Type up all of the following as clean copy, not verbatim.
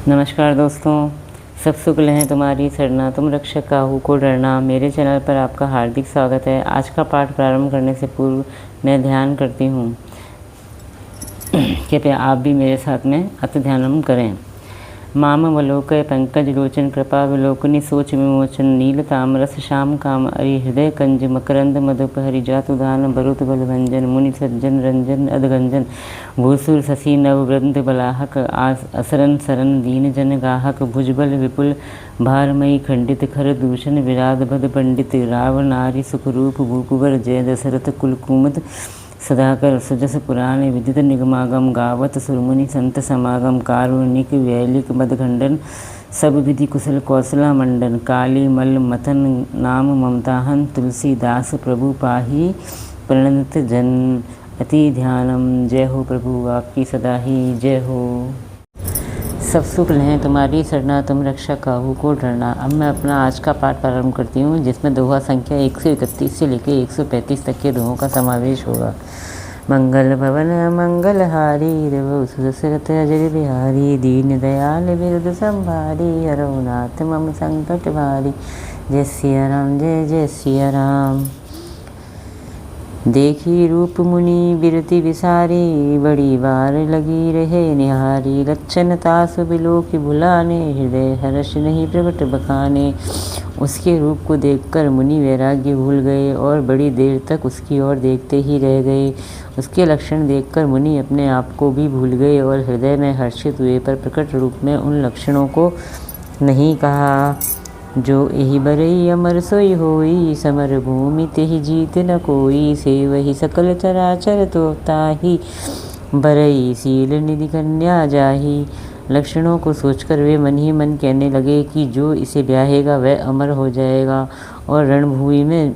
नमस्कार दोस्तों, सब शुक्ल हैं तुम्हारी सरना, तुम रक्षक काहू को डरना। मेरे चैनल पर आपका हार्दिक स्वागत है। आज का पाठ प्रारंभ करने से पूर्व मैं ध्यान करती हूँ, कृपया आप भी मेरे साथ में अति ध्यानम करें। मामवलोकय पंकज लोचन कृपा विलोकनी सोच विमोचन नील तामरस श्याम काम अरि हृदय कंज मकरंद मधुपहरि जातुदान बरुत बलभंजन मुनि सज्जन रंजन अधगंजन भूसुर शशि नववृंद बलाहक असरन सरन दीन जन गाहक भुजबल विपुल भारमयी खंडित खर दूषण विराध भद पंडित राव नारी सुखरूप भूकुवर जय दशरथ कुलकुमद सदाकर सुजस पुराण विदित निगमागम गावत सुरमुनि संत समागम कारुणिक वैलिक मदखंडन सब विधि कुशल कौशला मंडन काली मल मथन नाम ममताहन तुलसीदास प्रभु पाही प्रणत जन अति ध्यानम। जय हो प्रभु आपकी सदा ही जय हो। सब शुक्ल हैं तुम्हारी सरना, तुम रक्षा काहू को डरना। अब मैं अपना आज का पाठ प्रारंभ करती हूँ, जिसमें दोहा संख्या 131 से लेकर 135 तक के दोहों का समावेश होगा। मंगल भवन मंगल हारी रघु सुदशरथ अजर बिहारी दीन दयाल बिरुद संभारी हरौ नाथ मम संकट भारी। जय सिया राम जय जय सिया राम। देखी रूप मुनि बिरति विसारी बड़ी बार लगी रहे निहारी लक्षण तास बिलोक भुलाने हृदय हर्ष नहीं प्रकट बखाने। उसके रूप को देखकर मुनि वैराग्य भूल गए और बड़ी देर तक उसकी ओर देखते ही रह गए। उसके लक्षण देखकर मुनि अपने आप को भी भूल गए और हृदय में हर्षित हुए, पर प्रकट रूप में उन लक्षणों को नहीं कहा। जो एहि बरई अमर सोई होई समर भूमि तेहि जीत न कोई। से वही सकल चराचर तो ताही बरई शील निधि कन्या जाही। लक्षणों को सोचकर वे मन ही मन कहने लगे कि जो इसे ब्याहेगा वह अमर हो जाएगा और रणभूमि में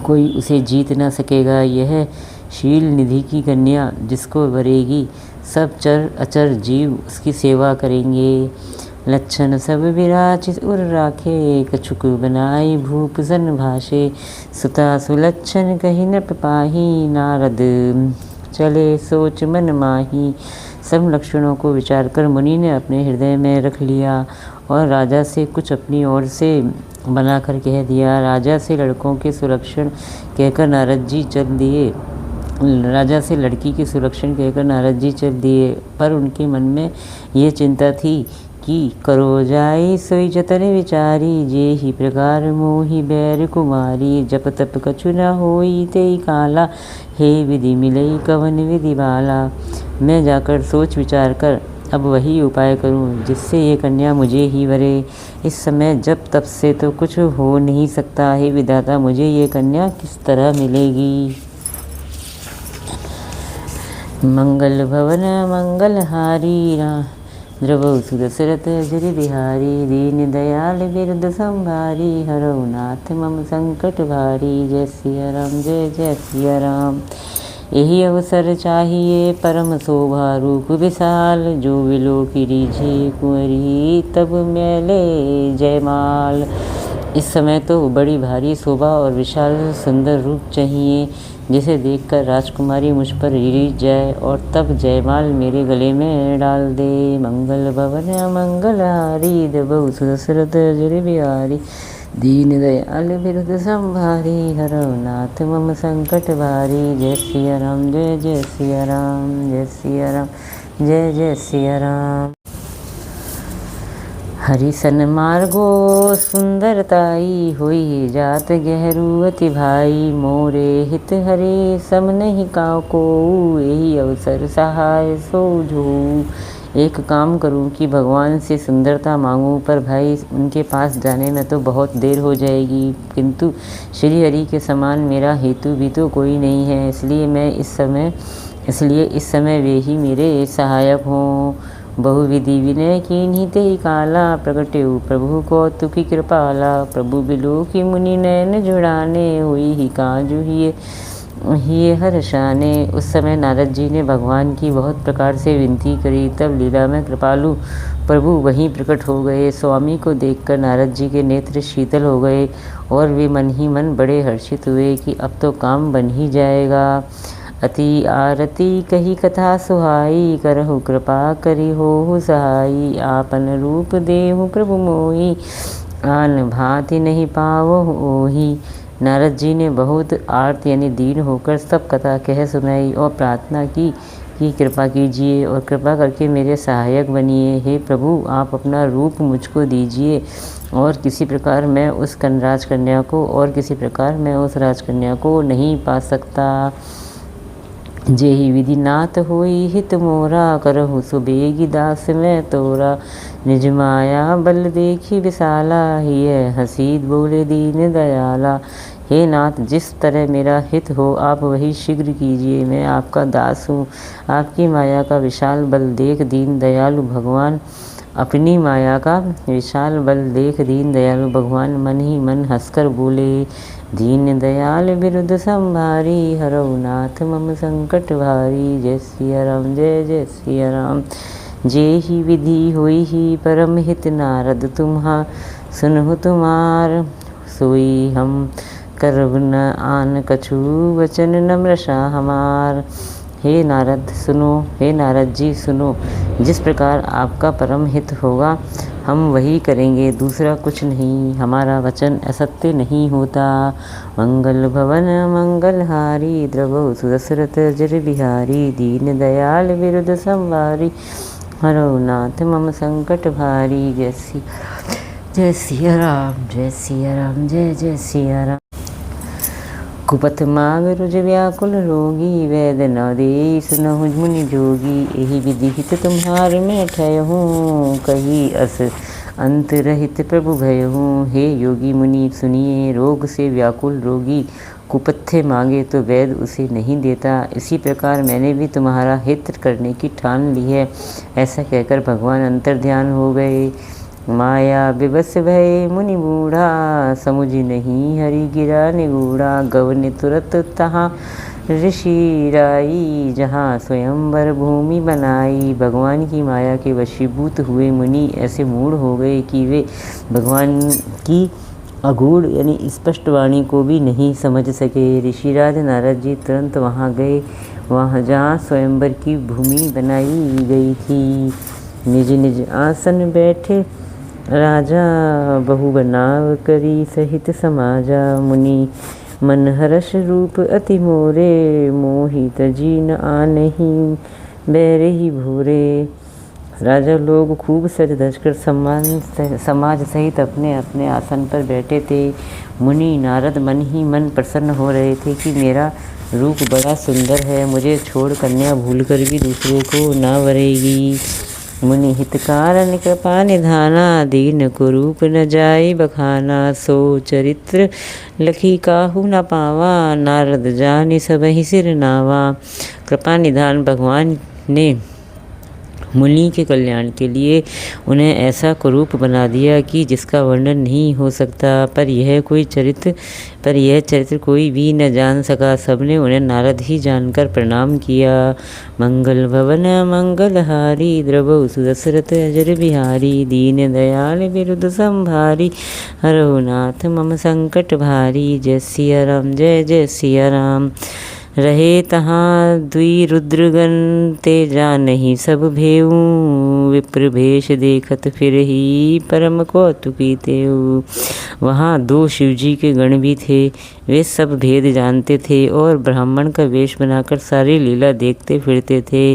कोई उसे जीत न सकेगा। यह शील निधि की कन्या जिसको वरेगी सब चर अचर जीव उसकी सेवा करेंगे। लक्षण सब विराचित उर राखे कछुक बनाई भूप सन भाषे। सुता सुलक्षण कही न पाही नारद चले सोच मन माही। सब लक्षणों को विचार कर मुनि ने अपने हृदय में रख लिया और राजा से कुछ अपनी ओर से बनाकर कह दिया। राजा से लड़कों के सुरक्षण कहकर नारद जी चल दिए। राजा से लड़की के सुरक्षण कहकर नारद जी चल दिए, पर उनके मन में ये चिंता थी कि करो जाई सोई जतन विचारी। जे ही प्रकार मोहि बैर कुमारी। जप तप कछु न होई तेई काला हे विधि मिलई कवन विधि बाला। मैं जाकर सोच विचार कर अब वही उपाय करूं जिससे ये कन्या मुझे ही वरे। इस समय जप तप से तो कुछ हो नहीं सकता। हे विधाता, मुझे ये कन्या किस तरह मिलेगी। मंगल भवन मंगल हारी द्रवौ सुदशरथ अजर बिहारी। दीन दयाल बिरुद संभारी हरौ नाथ मम संकट भारी। जय सिया राम जय जय सिया राम। यही अवसर चाहिए परम शोभा रूप विशाल। जो विलोकी रीझे कुंवरी तब मैले जयमाल। इस समय तो बड़ी भारी शोभा और विशाल सुंदर रूप चाहिए, जिसे देखकर राजकुमारी मुझ पर रीझ जाए और तब जयमाल मेरे गले में डाल दे। मंगल भवन मंगल हारी द्रवौ सुदशरथ अजर बिहारी। दीन दयाल बिरुद संभारी हरौ नाथ मम संकट भारी। जय सिया राम जय जय सिया राम। जय सिया राम जय जय सिया राम। हरि सन मार्गो सुंदरताई होई जात गहरू अति भाई। मोरे हित हरे सम नहीं काउ को यही अवसर सहाय सोझो। एक काम करूं कि भगवान से सुंदरता मांगूं, पर भाई उनके पास जाने में तो बहुत देर हो जाएगी। किंतु श्री हरि के समान मेरा हेतु भी तो कोई नहीं है, इसलिए इस समय वे ही मेरे सहायक हों। बहुविधि विनय कीन्ही तेहि काला। प्रगटेउ प्रभु कौतुकी कृपाला। प्रभु बिलोकी मुनि नयन जुड़ाने हुई ही काजु हिये हर्षाने। उस समय नारद जी ने भगवान की बहुत प्रकार से विनती करी। तब लीला में कृपालु प्रभु वहीं प्रकट हो गए। स्वामी को देखकर नारद जी के नेत्र शीतल हो गए और वे मन ही मन बड़े हर्षित हुए कि अब तो काम बन ही जाएगा। अति आरती कही कथा सुहाई, करहु कृपा करी हो सहाई। आपन रूप देहु प्रभु मोही, आन भांति नहीं पावहु ओही। नारद जी ने बहुत आर्त यानी दीन होकर सब कथा कह सुनाई और प्रार्थना की कि कृपा कीजिए और कृपा करके मेरे सहायक बनिए। हे प्रभु, आप अपना रूप मुझको दीजिए और किसी प्रकार मैं उस कनराज कन्या को राजकन्या को नहीं पा सकता। जेहि विधि नाथ होई हित मोरा, करहु सुबेगी दास मैं तोरा। निज माया बल देखी विशाला, हिय हसीद बोले दीन दयाला। हे नाथ, जिस तरह मेरा हित हो आप वही शीघ्र कीजिए। मैं आपका दास हूँ। आपकी माया का विशाल बल देख दीन दयालु भगवान अपनी माया का विशाल बल देख दीन दयालु भगवान मन ही मन हंसकर बोले, दीन दयाल बिरुद संभारी, हरऊ नाथ मम संकट भारी। जय सिया राम, जय जय सिया राम। जे ही विधि होई ही परम हित, नारद तुम्हा सुनहु तुमार। सोई हम करब न आन कछु, वचन नम्रशा हमार। हे नारद सुनो, हे नारद जी सुनो, जिस प्रकार आपका परम हित होगा हम वही करेंगे, दूसरा कुछ नहीं। हमारा वचन असत्य नहीं होता। मंगल भवन मंगलहारी, द्रवौ सुदशरथ जर बिहारी। दीन दयाल बिरुद संवारी, हरौ नाथ मम संकट भारी। जय सिया राम, जय सिया राम, जय जय सिया राम। कुपथ माग रुज व्याकुल रोगी, वैद न देई सुनहु मुनि जोगी। एहि विधि हित तुम्हार में ठहूँ, कही अस अंत रहित प्रभु भयहूँ। हे योगी मुनि सुनिए, रोग से व्याकुल रोगी कुपथ्य मांगे तो वैद उसे नहीं देता। इसी प्रकार मैंने भी तुम्हारा हित करने की ठान ली है। ऐसा कहकर भगवान अंतर्ध्यान हो गए। माया विवश भय मुनि बूढ़ा, समुझ नहीं हरि गिरा निगूढ़ा। गवन तुरत तहाँ ऋषि राई, जहाँ स्वयंवर भूमि बनाई। भगवान की माया के वशीभूत हुए मुनि ऐसे मूढ़ हो गए कि वे भगवान की अगूढ़ यानी स्पष्ट वाणी को भी नहीं समझ सके। ऋषिराज नारद जी तुरंत वहाँ गए, वहाँ जहाँ स्वयंवर की भूमि बनाई गई थी। निज निज आसन बैठे राजा, बहु बनाव करी सहित समाजा। मुनि मन हर्ष रूप अति मोरे, मोहि तजी न आनहि बैरे ही भूरे। राजा लोग खूब सज धज कर समाज सहित अपने अपने आसन पर बैठे थे। मुनि नारद मन ही मन प्रसन्न हो रहे थे कि मेरा रूप बड़ा सुंदर है, मुझे छोड़ कन्या भूलकर भी दूसरों को न वरेगी। मुनि हितकारण कृपा निधाना, दीन कुरूप न जाय बखाना। सो चरित्र लखी काहू न पावा, नारद जानि सबहि सिर नावा। कृपा निधान भगवान ने मुनि के कल्याण के लिए उन्हें ऐसा कुरूप बना दिया कि जिसका वर्णन नहीं हो सकता। पर यह चरित्र कोई भी न जान सका। सबने उन्हें नारद ही जानकर प्रणाम किया। मंगल भवन मंगलहारी, द्रवौ सुदशरथ अजर बिहारी। दीन दयाल बिरुद संभारी, हरौ नाथ मम संकट भारी। जय सिया राम, जय जय सिया राम। रहे तहाँ द्वि रुद्रगण, ते जानहि सब भेऊँ। विप्र भेष देखत फिरहि, परम कौतुकी तेऊ। वहाँ 2 शिवजी के गण भी थे। वे सब भेद जानते थे और ब्राह्मण का वेश बनाकर सारी लीला देखते फिरते थे।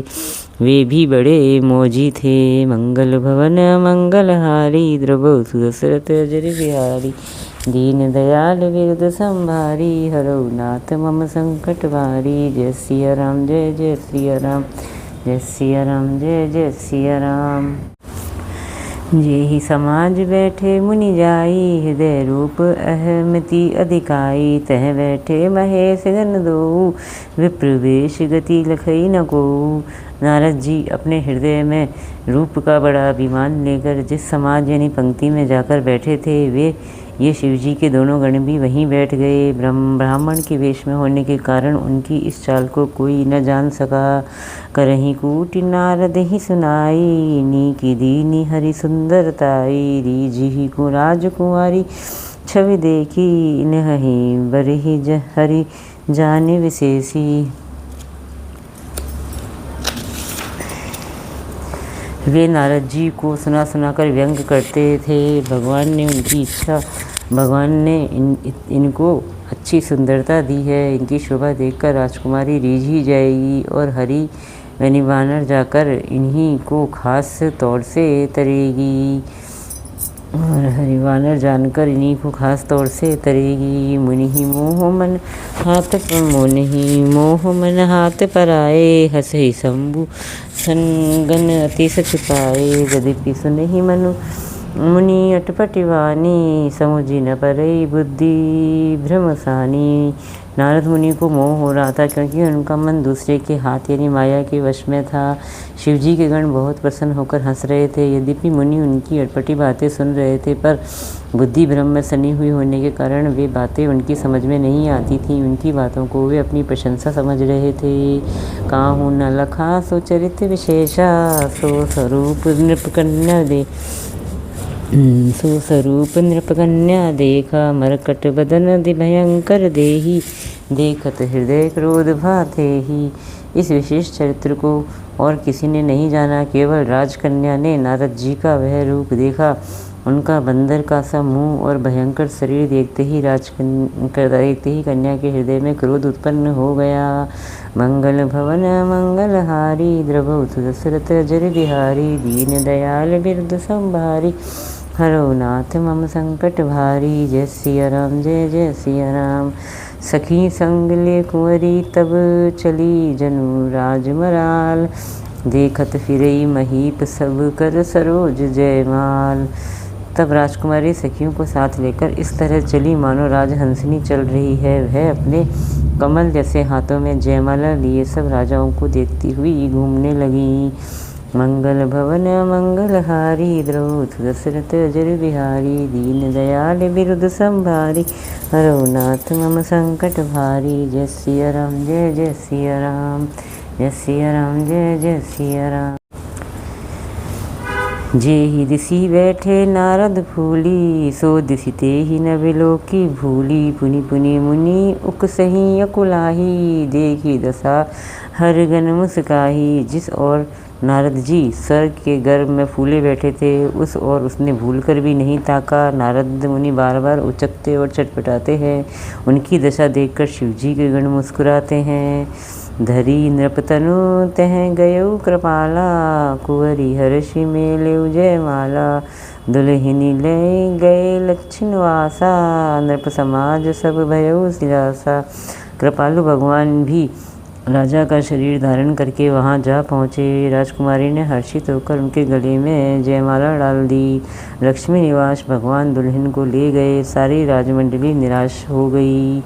वे भी बड़े मौजी थे। मंगल भवन मंगलहारी, द्रवौ सुदशरथ अजर बिहारी। दीन दयाल बिरुद संभारी, हरौ नाथ मम संकट भारी। जय सिया राम, जय जय सिया राम, जय सिया राम, जय जय सिया राम। जेहि समाज बैठे मुनि जाई, हृदय रूप अहमति अधिकाई। तह बैठे महेश गण दोऊ, विप्र वेश गति लखई न कोऊ। नारद जी अपने हृदय में रूप का बड़ा अभिमान लेकर जिस समाज यानी पंक्ति में जाकर बैठे थे, ये शिवजी के दोनों गण भी वहीं बैठ गए। ब्राह्मण के वेश में होने के कारण उनकी इस चाल को कोई न जान सका। करहि कूटि नारद ही सुनाई, नीकी दीनी हरि सुंदरताई। रीझहि को राजकुमारी, छवि देखी, इन्हहि बरहि हरि जाने विशेषी। वे नारद जी को सुना सुनाकर व्यंग करते थे। भगवान ने इनको अच्छी सुंदरता दी है, इनकी शोभा देखकर राजकुमारी रीझ ही जाएगी और हरिवानर जाकर इन्हीं को खास तौर से तरेगी मुनि ही मोह मन हाथ पर आए, हंसे शंभु संगन अति सच पाए। यद्यपि सुनहि मुनि अटपटिवानी, समुझी न परई बुद्धि भ्रमसानी। नारद मुनि को मोह हो रहा था क्योंकि उनका मन दूसरे के हाथ यानी माया के वश में था। शिवजी के गण बहुत प्रसन्न होकर हंस रहे थे। यद्यपि मुनि उनकी अटपटी बातें सुन रहे थे, पर बुद्धि भ्रम में सनी हुई होने के कारण वे बातें उनकी समझ में नहीं आती थीं। उनकी बातों को वे अपनी प्रशंसा समझ रहे थे। काहू न लखा सो चरित विशेषा, सो स्वरूप नृप कन्या देखा, मरकट बदन दि भयंकर देही, देखत हृदय क्रोध भाते ही। इस विशेष चरित्र को और किसी ने नहीं जाना, केवल राजकन्या ने नारद जी का वह रूप देखा। उनका बंदर का सा मुंह और भयंकर शरीर देखते ही कन्या के हृदय में क्रोध उत्पन्न हो गया। मंगल भवन मंगलहारी, द्रवहुत दशरथ अजर बिहारी, दीन दयाल बिरद संभारी, हरो नाथ मम संकट भारी। जय सिया राम, जय जय सिया राम। सखी संग ले कुंवरी तब चली, जनु राजमराल, देखत फिरई महीप सब कर सरोज जयमाल। तब राजकुमारी सखियों को साथ लेकर इस तरह चली मानो राजहंसिनी चल रही है। वह अपने कमल जैसे हाथों में जयमाला लिए सब राजाओं को देखती हुई घूमने लगी। मंगल भवन मंगलहारी, द्रौथ दशरथ अजर बिहारी, दीन दयाल बिरुद संभारी, हरो नाथ मम संकट भारी। जय सिया राम, जय जय सिया राम, जय सिया राम, जय जय सिया राम। जेहि दिसी बैठे नारद फूली, सो दिसी तेहि न बिलोकी भूली। पुनि पुनि मुनि उकसहि अकुलाही, देखी दशा हर गन मुस्काही। जिस ओर नारद जी स्वर्ग के गर्भ में फूले बैठे थे, उस ओर उसने भूलकर भी नहीं ताका। नारद मुनि बार बार उचकते और छटपटाते हैं। उनकी दशा देखकर शिवजी के गण मुस्कुराते हैं। धरी नृपतनु तह गयौ कृपाला, कुंवरी हर्षि मेलेउ जयमाला। दुल्हिनी ले गए लक्ष्मणवासा, नृप समाज सब भयउ सिलासा। कृपालु भगवान भी राजा का शरीर धारण करके वहां जा पहुँचे। राजकुमारी ने हर्षित होकर उनके गले में जयमाला डाल दी। लक्ष्मी निवास भगवान दुल्हन को ले गए। सारी राजमंडली निराश हो गई।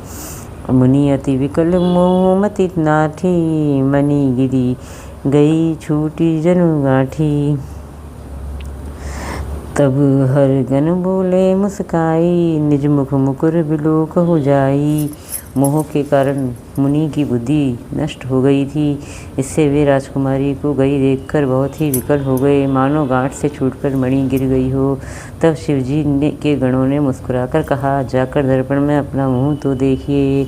मुनि अति विकल मोहमति नाठी, मणि गिरी गई छूटी जनु गाठी। तब हर गन बोले मुस्काई, निज मुख मुकुर बिलोक हो जाई। मोह के कारण मुनि की बुद्धि नष्ट हो गई थी। इससे वे राजकुमारी को गई देखकर बहुत ही विकल हो गए, मानो गांठ से छूटकर मणि गिर गई हो। तब शिवजी के गणों ने मुस्कुराकर कहा, जाकर दर्पण में अपना मुंह तो देखिए।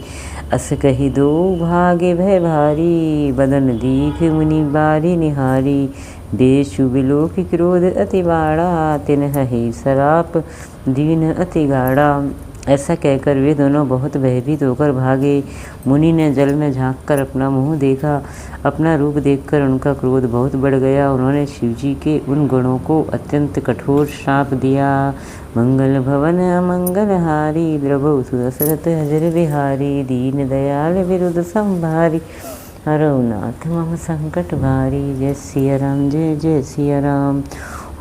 अस कही दो भागे भय भारी, बदन दीख मुनि बारी निहारी। देशु बिलोक क्रोध अति बाड़ा, तिन्ह ही सराप दीन अति गाढ़ा। ऐसा कहकर वे दोनों बहुत भयभीत होकर भागे। मुनि ने जल में झांककर अपना मुंह देखा। अपना रूप देखकर उनका क्रोध बहुत बढ़ गया। उन्होंने शिवजी के उन गुणों को अत्यंत कठोर श्राप दिया। मंगल भवन अमंगलहारी, द्रवौ दशरथ अजर बिहारी। दीन दयाल बिरुद संभारी, हरौ नाथ मम संकट भारी। जय सिया राम, जय जय सिया राम।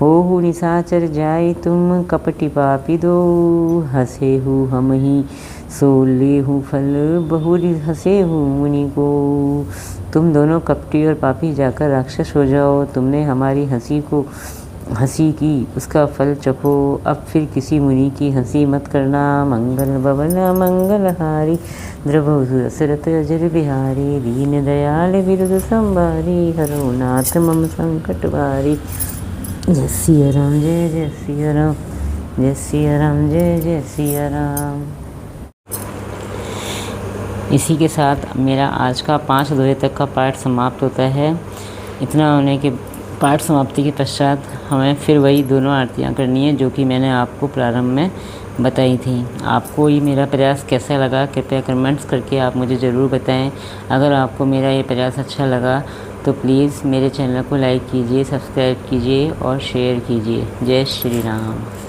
हो निशाचर जाय तुम कपटि पापी दो, हसे हूँ हम ही सो ले हूँ फल बहुरी हसे हूँ मुनि को। तुम दोनों कपटी और पापी जाकर राक्षस हो जाओ। तुमने हमारी हंसी की, उसका फल चखो। अब फिर किसी मुनि की हंसी मत करना। मंगल भवन मंगलहारी, द्रवौ दशरथ अजर बिहारी। दीन दयाल बिरुद संभारी, हरौ नाथ मम संकट भारी। जय सिया राम, जय जय सिया राम, जय सिया राम, जय जय सिया राम। इसी के साथ मेरा आज का 5 अध्याय तक का पाठ समाप्त होता है। इतना होने के पाठ समाप्ति के पश्चात हमें फिर वही दोनों आरतियाँ करनी है जो कि मैंने आपको प्रारंभ में बताई थी। आपको ये मेरा प्रयास कैसा लगा कृपया कमेंट्स करके आप मुझे ज़रूर बताएं। अगर आपको मेरा ये प्रयास अच्छा लगा तो प्लीज़ मेरे चैनल को लाइक कीजिए, सब्सक्राइब कीजिए और शेयर कीजिए। जय श्री राम।